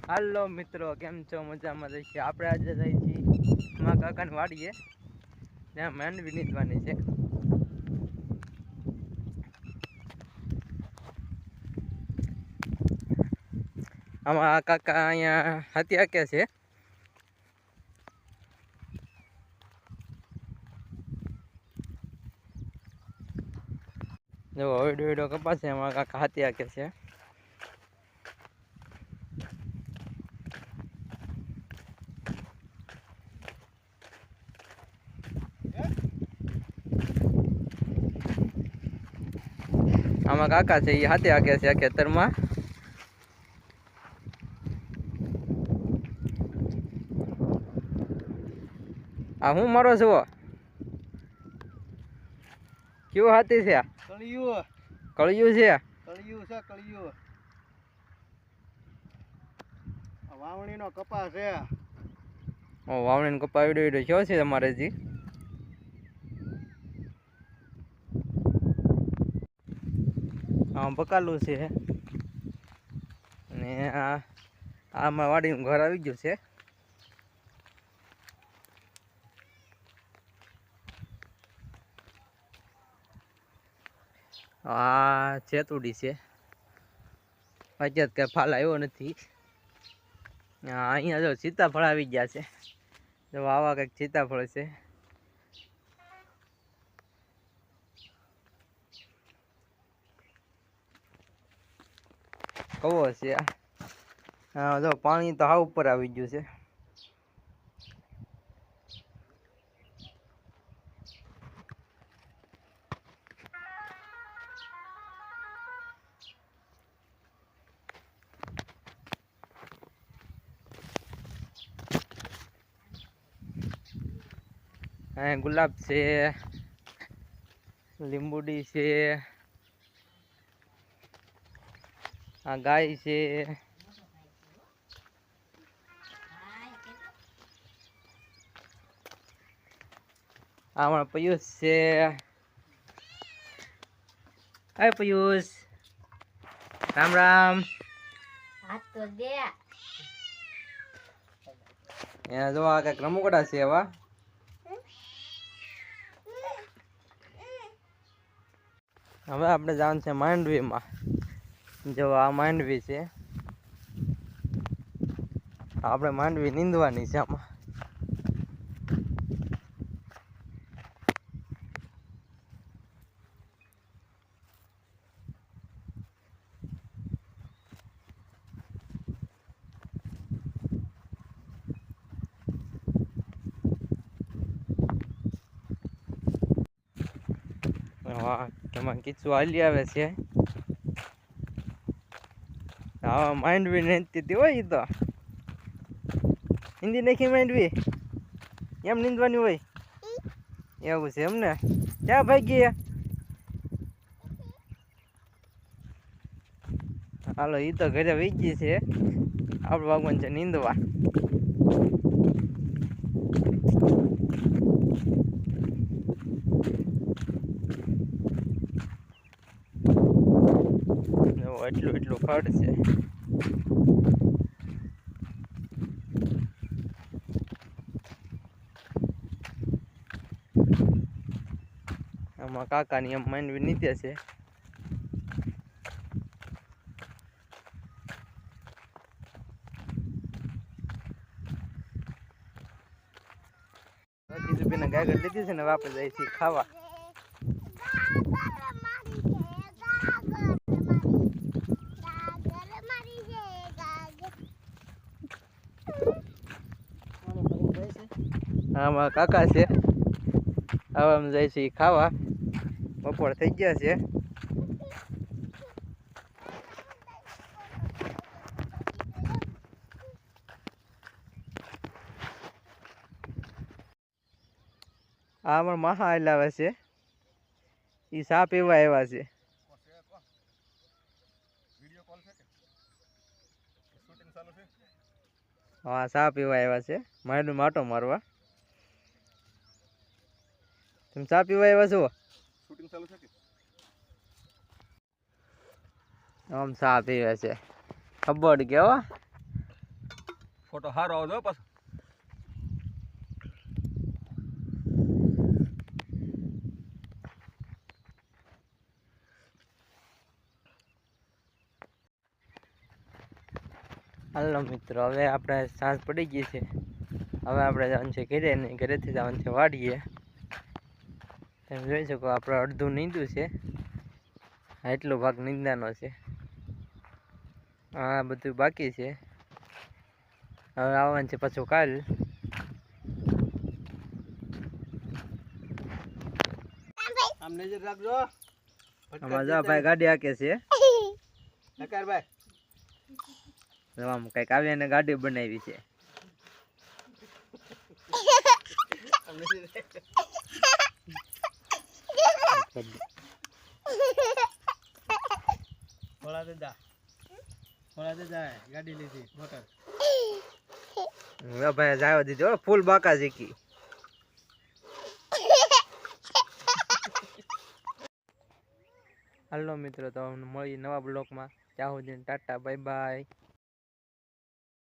હાલો મિત્રો, કેમ છો? મજામાં રહીએ. આપણે આજે જઈએ છીએ મારા કાકાની વાડીએ, ત્યાં માંડવી નીંદવાની છે. આમાં કાકા અહીંયા હાથી હાકે છે. જો ઓઈડો કપાસ છે, એમાં કાકા હાથી હાકે છે. આમાં કાકા છે, એ હાથે હાકે છે ખેતરમાં. આ હું મારો છો? કેવું હાથી છે? કળિયું કળિયું છે. કળિયું વાવણીનો કપાસ છે. વાવણીનો કપા ઈડો કયો છે તમારે જી? બકાલું છે અને આમાં વાડીનું ઘર આવી ગયું છે. આ ચેતુડી છે, અત્યારે કઈ ફાલ આવ્યો નથી. અહીંયા જો સીતાફળ આવી ગયા છે. જો આવા કંઈક સીતાફળ છે. કવો છે જો પાણી તો હાવ ઉપર આવી ગયું છે. ગુલાબ છે, લીંબુડી છે, આ ગાય છે, આમાં પિયુષ છે. હાય પિયુષ, રામ રામ. એના જો આ કઈક રમકડા છે એવા. હવે આપણે જવાનું છે માંડવીમાં. જો આ માંડવી છે, આપણે માંડવી નીંદવાની છે. આમાં એમાં કીચું હાલી આવે છે. હા, માંડવી નીંદતી હોય એ તો હિન્દી નાખી માંડવી એમ નીંદવાની હોય એવું છે એમને. ક્યાં ભાગી? હાલો, એ તો ઘરે વહી ગઈ છે. આપણે ભગવાન છે નીંદવા. એટલું ખડ છે. આમાં કાકાની એમ માંડવી નીચે છે. ગાય લીધી છે ને, વાપસ જાય છે ખાવા. આમાં કાકા છે, હવે અમે જાય છે ખાવા. બપોર થઈ ગયા છે. આ અમારા મહા આવેલા છે, એ સા પીવા આવ્યા છે. હા, સા પીવા આવ્યા છે. મારું માટો મારવા. તમે ચા પીવા આવ્યા છો? શૂટિંગ ચાલુ છે કે આમ ચા પીવે છે. ખબર કેવો ફોટો સારો આવજો હો પાછો. હાલો મિત્રો, હવે આપણે સાંજ પડી ગઈ છે. હવે આપણે જવાનું છે ઘરે ને ઘરેથી જવાનું છે વાડીએ. તમે જોઈ શકો આપણે અડધું નીંદું છે, એટલો ભાગ નીંદાનો છે. આ બધું બાકી છે. હવે આવવાનું છે પાછું કાલ. આમ નજર રાખજો. આમાં જો ભાઈ ગાડી હાકે છે. નકાર ભાઈ. આમ કઈક આવીને ગાડી બનાવી છે. આમ નજર રાખજો. થોડા દે ગાડી લીધી મોટર. હવે ભાઈ જાવ દીધો ફૂલ બાકા શીખી. હાલો મિત્રો, તો મળીએ નવા બ્લોગમાં. ત્યાં સુધી ટાટા, બાય બાય.